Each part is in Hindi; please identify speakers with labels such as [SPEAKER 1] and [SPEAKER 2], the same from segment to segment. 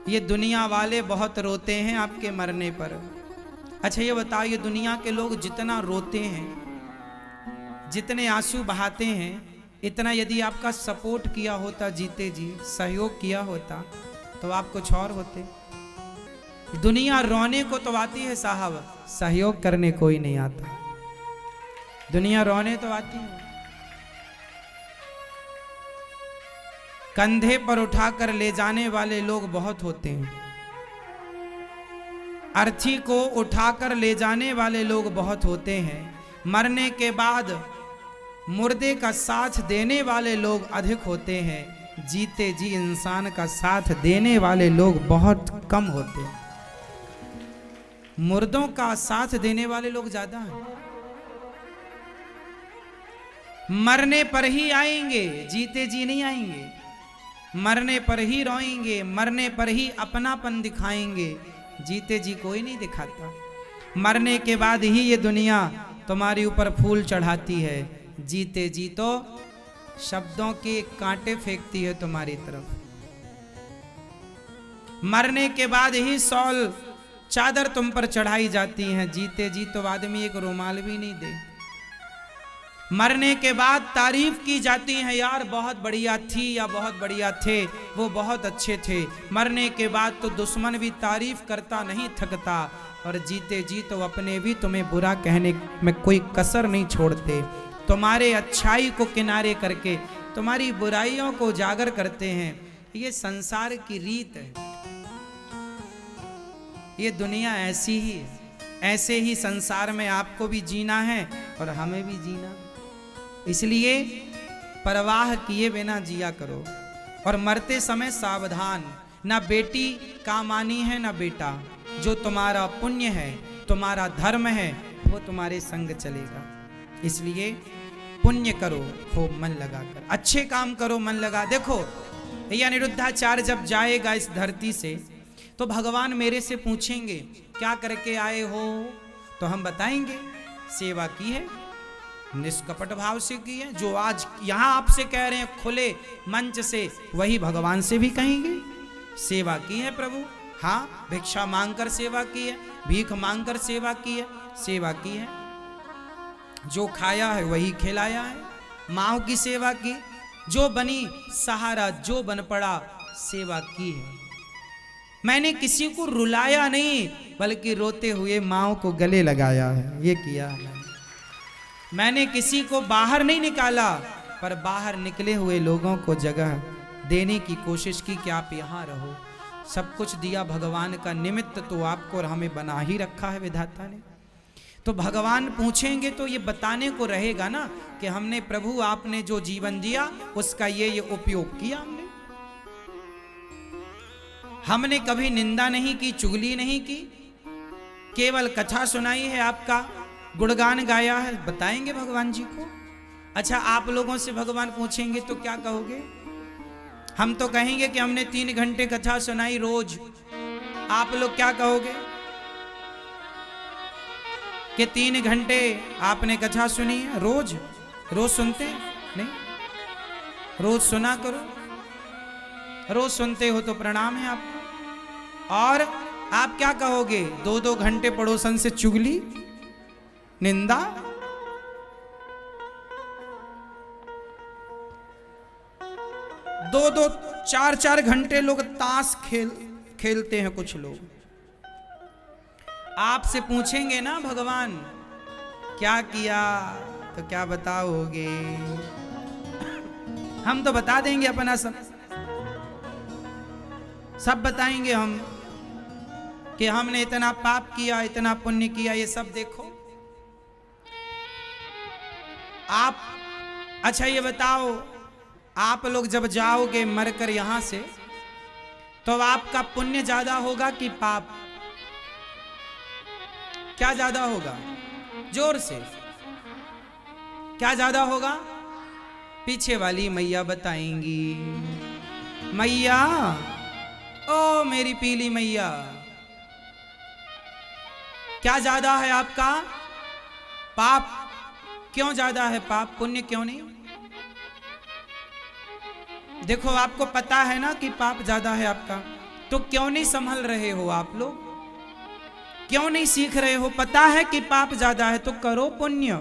[SPEAKER 1] ये दुनिया वाले बहुत रोते हैं आपके मरने पर। अच्छा ये बताओ, ये दुनिया के लोग जितना रोते हैं, जितने आंसू बहाते हैं, इतना यदि आपका सपोर्ट किया होता जीते जी, सहयोग किया होता, तो आप कुछ और होते। दुनिया रोने को तो आती है साहब, सहयोग करने कोई नहीं आता। दुनिया रोने तो आती है, कंधे पर उठाकर ले जाने वाले लोग बहुत होते हैं। अर्थी को उठाकर ले जाने वाले लोग बहुत होते हैं। मरने के बाद मुर्दे का साथ देने वाले लोग अधिक होते हैं। जीते जी इंसान का साथ देने वाले लोग बहुत कम होते हैं। मुर्दों का साथ देने वाले लोग ज्यादा हैं। मरने पर ही आएंगे, जीते जी नहीं आएंगे। मरने पर ही रोएंगे, मरने पर ही अपनापन दिखाएंगे, जीते जी कोई नहीं दिखाता। मरने के बाद ही ये दुनिया तुम्हारे ऊपर फूल चढ़ाती है, जीते जी तो शब्दों के कांटे फेंकती है तुम्हारी तरफ। मरने के बाद ही सौल चादर तुम पर चढ़ाई जाती है, जीते जी तो आदमी एक रुमाल भी नहीं दे। मरने के बाद तारीफ की जाती है, यार बहुत बढ़िया थी या बहुत बढ़िया थे, वो बहुत अच्छे थे। मरने के बाद तो दुश्मन भी तारीफ करता नहीं थकता, और जीते जी तो अपने भी तुम्हें बुरा कहने में कोई कसर नहीं छोड़ते। तुम्हारे अच्छाई को किनारे करके तुम्हारी बुराइयों को उजागर करते हैं। ये संसार की रीत है, ये दुनिया ऐसी ही है। ऐसे ही संसार में आपको भी जीना है और हमें भी जीना है। इसलिए परवाह किए बिना जिया करो, और मरते समय सावधान। ना बेटी काम आनी है ना बेटा। जो तुम्हारा पुण्य है, तुम्हारा धर्म है, वो तुम्हारे संग चलेगा। इसलिए पुण्य करो खूब मन लगाकर, अच्छे काम करो मन लगा। देखो ये अनिरुद्धाचार्य जब जाएगा इस धरती से, तो भगवान मेरे से पूछेंगे क्या करके आए हो, तो हम बताएंगे सेवा की है, निष्कपट भाव से की है। जो आज यहां आपसे कह रहे हैं खुले मंच से, वही भगवान से भी कहेंगे सेवा की है प्रभु। हाँ, भिक्षा मांगकर सेवा की है, भीख मांगकर सेवा की है, सेवा की है। जो खाया है वही खिलाया है, माँ की सेवा की। जो बनी सहारा, जो बन पड़ा सेवा की है। मैंने किसी को रुलाया नहीं, बल्कि रोते हुए माँ को गले लगाया है, ये किया है। मैंने किसी को बाहर नहीं निकाला, पर बाहर निकले हुए लोगों को जगह देने की कोशिश की कि आप यहाँ रहो। सब कुछ दिया भगवान का, निमित्त तो आपको और हमें बना ही रखा है विधाता ने। तो भगवान पूछेंगे तो ये बताने को रहेगा ना कि हमने प्रभु आपने जो जीवन दिया उसका ये उपयोग किया। हमने कभी निंदा नहीं की, चुगली नहीं की, केवल कथा सुनाई है, आपका गुणगान गाया है, बताएंगे भगवान जी को। अच्छा, आप लोगों से भगवान पूछेंगे तो क्या कहोगे? हम तो कहेंगे कि हमने 3 घंटे कथा सुनाई रोज। आप लोग क्या कहोगे कि 3 घंटे आपने कथा सुनी है रोज? रोज सुनते नहीं? रोज सुना करो। रोज सुनते हो तो प्रणाम है आपको। और आप क्या कहोगे? 2-2 घंटे पड़ोसन से चुगली, निंदा। दो 4-4 घंटे लोग ताश खेलते हैं कुछ लोग। आपसे पूछेंगे ना भगवान क्या किया, तो क्या बताओगे? हम तो बता देंगे अपना सब बताएंगे हम कि हमने इतना पाप किया, इतना पुण्य किया, ये सब देखो आप। अच्छा ये बताओ, आप लोग जब जाओगे मरकर यहां से, तो आपका पुण्य ज्यादा होगा कि पाप? क्या ज्यादा होगा? जोर से क्या ज्यादा होगा? पीछे वाली मैया बताएंगी। मैया, ओ मेरी पीली मैया, क्या ज्यादा है आपका? पाप। क्यों ज्यादा है पाप, पुण्य क्यों नहीं? देखो आपको पता है ना कि पाप ज्यादा है आपका, तो क्यों नहीं संभल रहे हो आप लोग? क्यों नहीं सीख रहे हो? पता है कि पाप ज्यादा है तो करो पुण्य,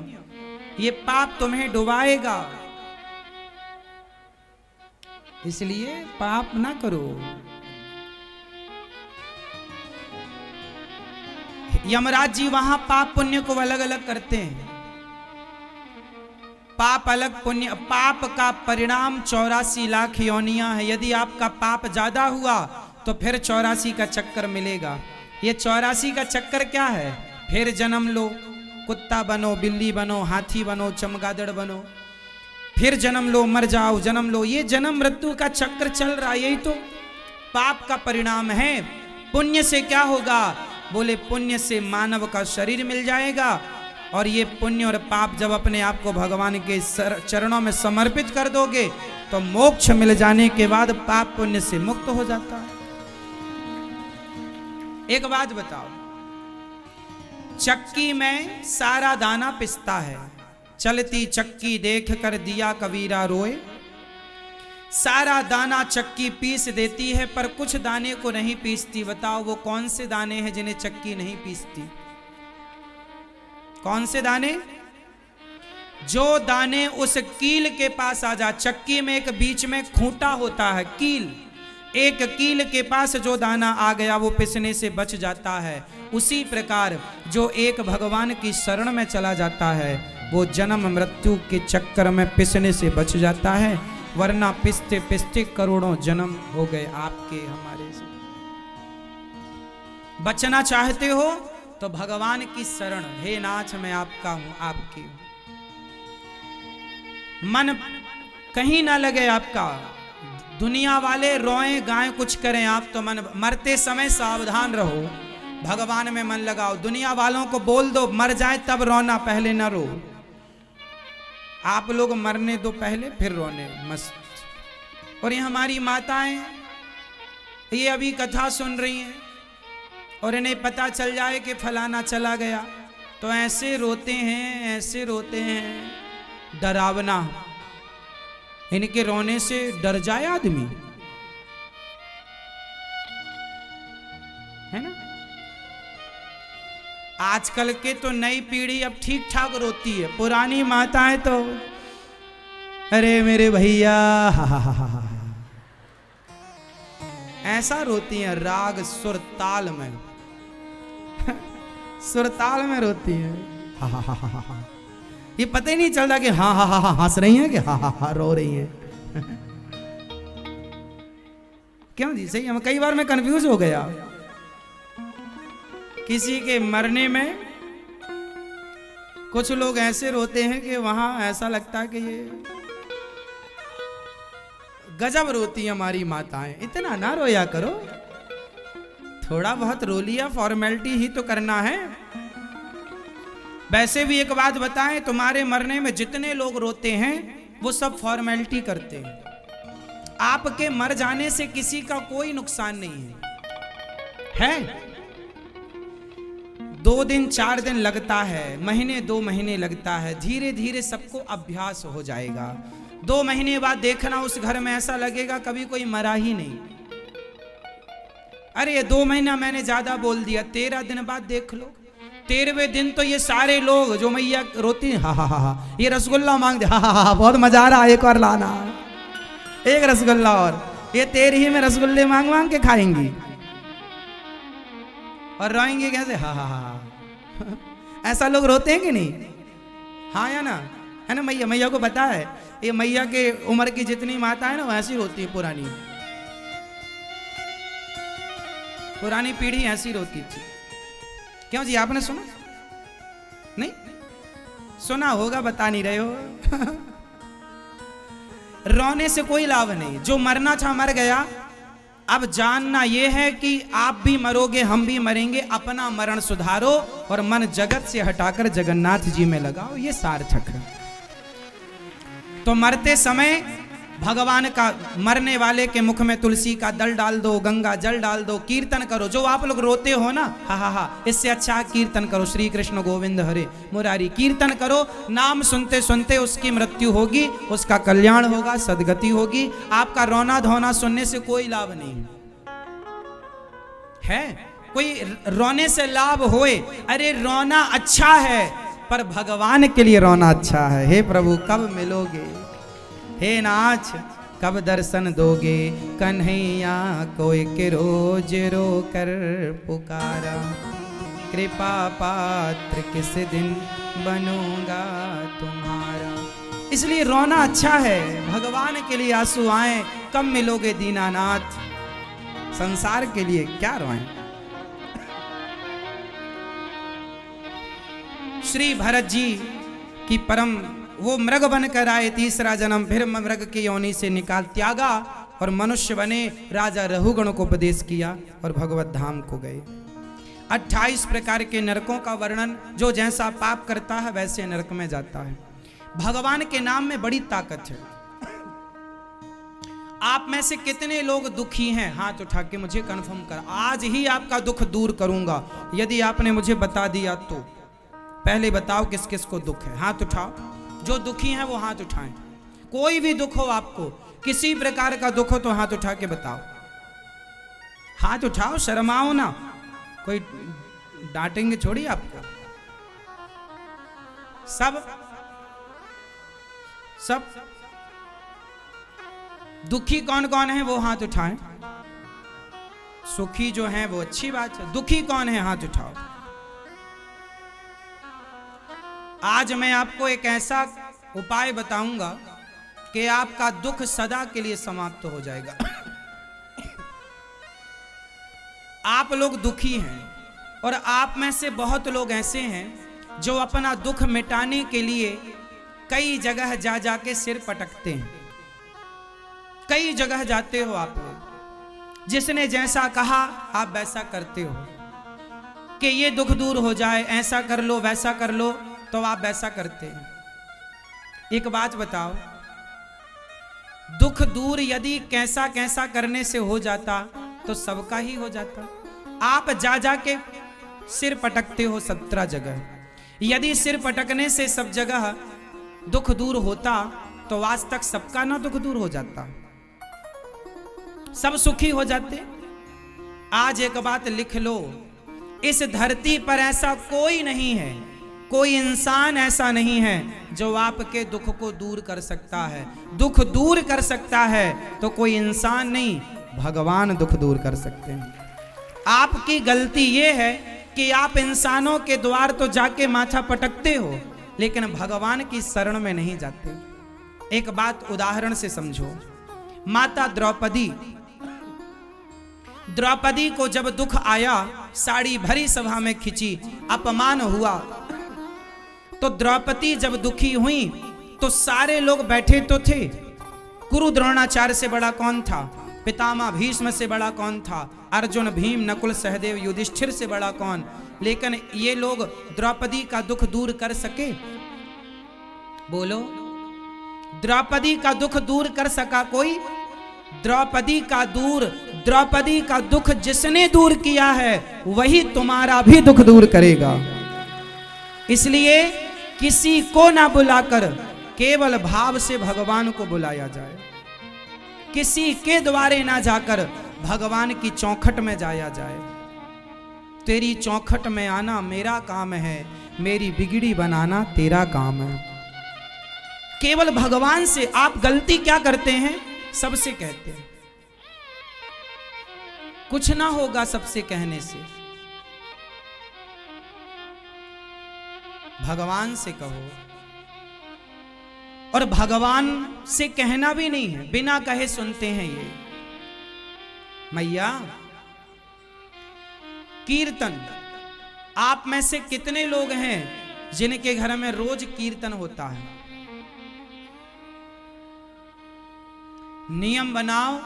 [SPEAKER 1] ये पाप तुम्हें डुबाएगा, इसलिए पाप ना करो। यमराज जी वहां पाप पुण्य को अलग अलग करते हैं। पाप अलग, पुण्य। पाप का परिणाम 84 लाख योनियां है। यदि आपका पाप ज्यादा हुआ तो फिर 84 का चक्कर मिलेगा। ये 84 का चक्कर क्या है? फिर जन्म लो, कुत्ता बनो, बिल्ली बनो, हाथी बनो, चमगादड़ बनो, फिर जन्म लो, मर जाओ, जन्म लो। ये जन्म मृत्यु का चक्कर चल रहा है, यही तो पाप का परिणाम है। पुण्य से क्या होगा? बोले पुण्य से मानव का शरीर मिल जाएगा, और ये पुण्य और पाप जब अपने आप को भगवान के चरणों में समर्पित कर दोगे तो मोक्ष मिल जाने के बाद पाप पुण्य से मुक्त हो जाता है। एक बात बताओ, चक्की में सारा दाना पिसता है, चलती चक्की देख कर दिया कबीरा रोए। सारा दाना चक्की पीस देती है पर कुछ दाने को नहीं पीसती। बताओ वो कौन से दाने हैं जिन्हें चक्की नहीं पीसती? कौन से दाने? जो दाने उस कील के पास आ जा। चक्की में एक बीच में खूंटा होता है, कील। एक कील के पास जो दाना आ गया वो पिसने से बच जाता है। उसी प्रकार जो एक भगवान की शरण में चला जाता है वो जन्म मृत्यु के चक्कर में पिसने से बच जाता है, वरना पिसते पिसते करोड़ों जन्म हो गए आपके हमारे से। बचना चाहते हो तो भगवान की शरण, हे नाथ मैं आपका हूं, आपकी हूं। मन कहीं ना लगे आपका, दुनिया वाले रोएं गाएं कुछ करें, आप तो मन मरते समय सावधान रहो, भगवान में मन लगाओ। दुनिया वालों को बोल दो मर जाए तब रोना, पहले ना रो। आप लोग मरने दो पहले, फिर रोने मस्त। और ये हमारी माताएं, ये अभी कथा सुन रही हैं और इन्हें पता चल जाए कि फलाना चला गया तो ऐसे रोते हैं, ऐसे रोते हैं, डरावना। इनके रोने से डर जाए आदमी, है ना? आजकल के तो नई पीढ़ी अब ठीक ठाक रोती है, पुरानी माताएं तो अरे मेरे भैया ऐसा रोती हैं, राग सुर ताल में सुर ताल में रोती हैं। ये पता ही नहीं चलता कि हाँ हाँ हाँ हाँ हंस रही हैं कि हाँ हाँ हाँ रो रही हैं। क्यों जी? सही है, कई बार मैं कंफ्यूज हो गया। किसी के मरने में कुछ लोग ऐसे रोते हैं कि वहां ऐसा लगता है कि ये गजब रोती है हमारी माताएं। इतना ना रोया करो, थोड़ा बहुत रो लिया, फॉर्मेलिटी ही तो करना है। वैसे भी एक बात बताएं, तुम्हारे मरने में जितने लोग रोते हैं वो सब फॉर्मेलिटी करते हैं। आपके मर जाने से किसी का कोई नुकसान नहीं है। 2 दिन 4 दिन लगता है, महीने 2 महीने लगता है, धीरे धीरे सबको अभ्यास हो जाएगा। 2 महीने बाद देखना उस घर में ऐसा लगेगा कभी कोई मरा ही नहीं। अरे 2 महीना मैंने ज्यादा बोल दिया, 13 दिन बाद देख लो। 13वें दिन तो ये सारे लोग जो मैया रोती हैं, हा हा हा हा, ये रसगुल्ला मांग दे, हा हा हा, बहुत मजा आ रहा है, एक और लाना, एक रसगुल्ला और। ये 13 में रसगुल्ले मांग मांग के खाएंगी और रोएंगे कैसे? हा हा हा। ऐसा लोग रोते हैं कि नहीं? हाँ या ना? है ना? मैया, मैया को पता है, ये मैया के उम्र की जितनी माता है ना वैसी रोती है। पुरानी पीढ़ी ऐसी रोती थी। क्यों जी? आपने सुना? नहीं सुना होगा, बता नहीं रहे हो। रोने से कोई लाभ नहीं, जो मरना था मर गया। अब जानना यह है कि आप भी मरोगे, हम भी मरेंगे। अपना मरण सुधारो और मन जगत से हटाकर जगन्नाथ जी में लगाओ, ये सार्थक है। तो मरते समय भगवान का, मरने वाले के मुख में तुलसी का दल डाल दो, गंगा जल डाल दो, कीर्तन करो। जो आप लोग रोते हो ना, हा हा हा, इससे अच्छा कीर्तन करो, श्री कृष्ण गोविंद हरे मुरारी, कीर्तन करो। नाम सुनते सुनते उसकी मृत्यु होगी, उसका कल्याण होगा, सदगति होगी। आपका रोना धोना सुनने से कोई लाभ नहीं। है कोई रोने से लाभ होए? अरे रोना अच्छा है, पर भगवान के लिए रोना अच्छा है। हे प्रभु कब मिलोगे, हे नाथ कब दर्शन दोगे, कन्हैया को एक रोज रो कर पुकारा, कृपा पात्र किस दिन बनूंगा तुम्हारा। इसलिए रोना अच्छा है, भगवान के लिए आंसू आए, कब मिलोगे दीनानाथ, संसार के लिए क्या रोएं। श्री भरत जी की परम वो मृग बनकर आए, तीसरा जन्म फिर मृग की योनि से निकाल त्यागा और मनुष्य बने, राजा रहुगण को उपदेश किया और भगवत धाम को गए। 28 प्रकार के नरकों का वर्णन, जो जैसा पाप करता है वैसे नरक में जाता है। भगवान के नाम में बड़ी ताकत है। आप में से कितने लोग दुखी हैं? हाथ उठा के मुझे कंफर्म कर, आज ही आपका दुख दूर करूंगा। यदि आपने मुझे बता दिया तो पहले बताओ किस किस को दुख है। हाथ उठाओ, जो दुखी हैं वो हाथ उठाएं। कोई भी दुख हो आपको, किसी प्रकार का दुख हो तो हाथ उठा के बताओ। हाथ उठाओ, शर्माओ ना, कोई डांटेंगे छोड़ी आपको। सब दुखी कौन कौन है वो हाथ उठाएं। सुखी जो है वो अच्छी बात है, दुखी कौन है हाथ उठाओ। आज मैं आपको एक ऐसा उपाय बताऊंगा कि आपका दुख सदा के लिए समाप्त हो जाएगा। आप लोग दुखी हैं और आप में से बहुत लोग ऐसे हैं जो अपना दुख मिटाने के लिए कई जगह जा जाके सिर पटकते हैं। कई जगह जाते हो आप लोग, जिसने जैसा कहा आप वैसा करते हो कि ये दुख दूर हो जाए, ऐसा कर लो वैसा कर लो, तो आप वैसा करते हैं। एक बात बताओ, दुख दूर यदि कैसा कैसा करने से हो जाता तो सबका ही हो जाता। आप जा जा के सिर पटकते हो 17 जगह। यदि सिर पटकने से सब जगह दुख दूर होता तो आज तक सबका ना दुख दूर हो जाता, सब सुखी हो जाते। आज एक बात लिख लो, इस धरती पर ऐसा कोई नहीं है, कोई इंसान ऐसा नहीं है जो आपके दुख को दूर कर सकता है। दुख दूर कर सकता है तो कोई इंसान नहीं, भगवान दुख दूर कर सकते हैं। आपकी गलती यह है कि आप इंसानों के द्वार तो जाके माथा पटकते हो, लेकिन भगवान की शरण में नहीं जाते। एक बात उदाहरण से समझो, माता द्रौपदी को जब दुख आया, साड़ी भरी सभा में खिंची, अपमान हुआ, तो द्रौपदी जब दुखी हुई तो सारे लोग बैठे तो थे। गुरु द्रोणाचार्य से बड़ा कौन था? पितामह भीष्म से बड़ा कौन था? अर्जुन, भीम, नकुल, सहदेव, युधिष्ठिर से बड़ा कौन? लेकिन ये लोग द्रौपदी का दुख दूर कर सके? बोलो, द्रौपदी का दुख दूर कर सका कोई? द्रौपदी का दुख जिसने दूर किया है वही तुम्हारा भी दुख दूर करेगा। इसलिए किसी को ना बुलाकर केवल भाव से भगवान को बुलाया जाए। किसी के द्वारे ना जाकर भगवान की चौखट में जाया जाए। तेरी चौखट में आना मेरा काम है, मेरी बिगड़ी बनाना तेरा काम है। केवल भगवान से। आप गलती क्या करते हैं? सबसे कहते हैं। कुछ ना होगा सबसे कहने से, भगवान से कहो। और भगवान से कहना भी नहीं है, बिना कहे सुनते हैं ये। मैया, कीर्तन, आप में से कितने लोग हैं जिनके घर में रोज कीर्तन होता है? नियम बनाओ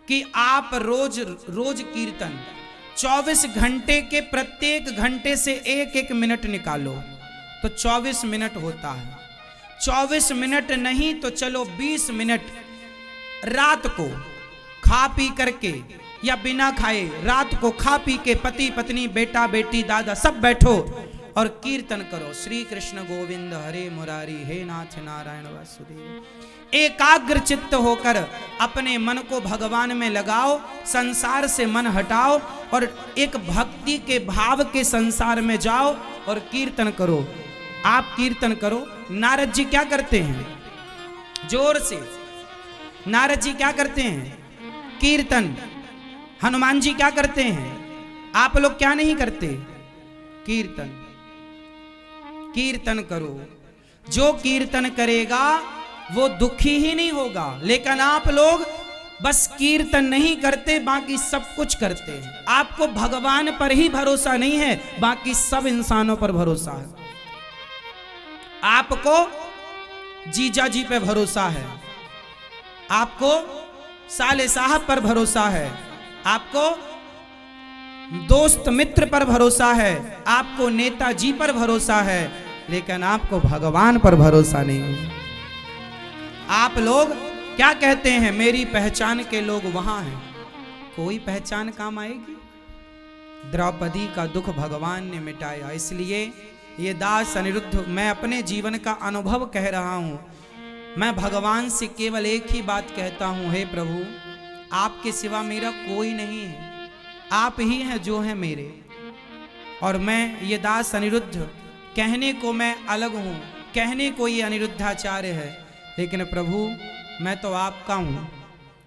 [SPEAKER 1] कि आप रोज कीर्तन 24 घंटे के प्रत्येक घंटे से एक एक मिनट निकालो तो 24 मिनट होता है। 24 मिनट नहीं तो चलो 20 मिनट रात को खा पी करके या बिना खाए, रात को खा पी के पति पत्नी बेटा बेटी दादा सब बैठो और कीर्तन करो, श्री कृष्ण गोविंद हरे मुरारी, हे नाथ नारायण वासुदेव। एकाग्र चित्त होकर अपने मन को भगवान में लगाओ, संसार से मन हटाओ और एक भक्ति के भाव के संसार में जाओ और कीर्तन करो। आप कीर्तन करो। नारद जी क्या करते हैं? जोर से नारद जी क्या करते हैं? कीर्तन। हनुमान जी क्या करते हैं? आप लोग क्या नहीं करते? कीर्तन। कीर्तन करो। जो कीर्तन करेगा वो दुखी ही नहीं होगा। लेकिन आप लोग बस कीर्तन नहीं करते, बाकी सब कुछ करते हैं। आपको भगवान पर ही भरोसा नहीं है, बाकी सब इंसानों पर भरोसा है। आपको जीजा जी पे भरोसा है, आपको साले साहब पर भरोसा है, आपको दोस्त मित्र पर भरोसा है, आपको नेताजी पर भरोसा है, लेकिन आपको भगवान पर भरोसा नहीं है। आप लोग क्या कहते हैं? मेरी पहचान के लोग वहां हैं। कोई पहचान काम आएगी? द्रौपदी का दुख भगवान ने मिटाया। इसलिए ये दास अनिरुद्ध, मैं अपने जीवन का अनुभव कह रहा हूं। मैं भगवान से केवल एक ही बात कहता हूं, हे प्रभु आपके सिवा मेरा कोई नहीं है, आप ही हैं जो हैं मेरे। और मैं ये दास अनिरुद्ध, कहने को मैं अलग हूं, कहने को ये अनिरुद्धाचार्य है, लेकिन प्रभु मैं तो आपका हूं।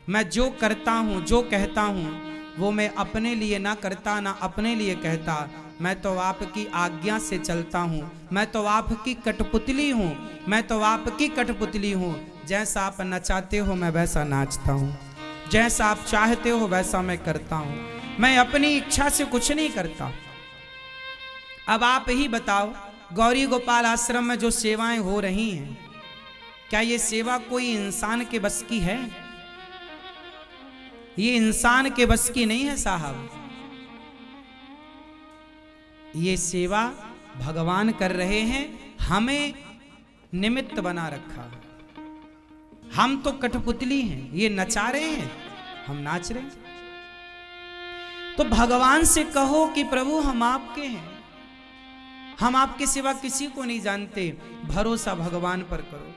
[SPEAKER 1] मैं जो करता हूं, जो कहता हूं, वो मैं अपने लिए ना करता ना अपने लिए कहता। मैं तो आपकी आज्ञा से चलता हूं। मैं तो आपकी कठपुतली हूं। मैं तो आपकी कठपुतली हूं। जैसा आप नचाते हो मैं वैसा नाचता हूं, जैसा आप चाहते हो वैसा मैं करता हूं। मैं अपनी इच्छा से कुछ नहीं करता। अब आप ही बताओ, गौरी गोपाल आश्रम में जो सेवाएं हो रही हैं, क्या ये सेवा कोई इंसान के बस की है? ये इंसान के बस की नहीं है साहब। ये सेवा भगवान कर रहे हैं, हमें निमित्त बना रखा। हम तो कठपुतली हैं, ये नचा रहे हैं, हम नाच रहे हैं। तो भगवान से कहो कि प्रभु हम आपके हैं, हम आपके सिवा किसी को नहीं जानते। भरोसा भगवान पर करो।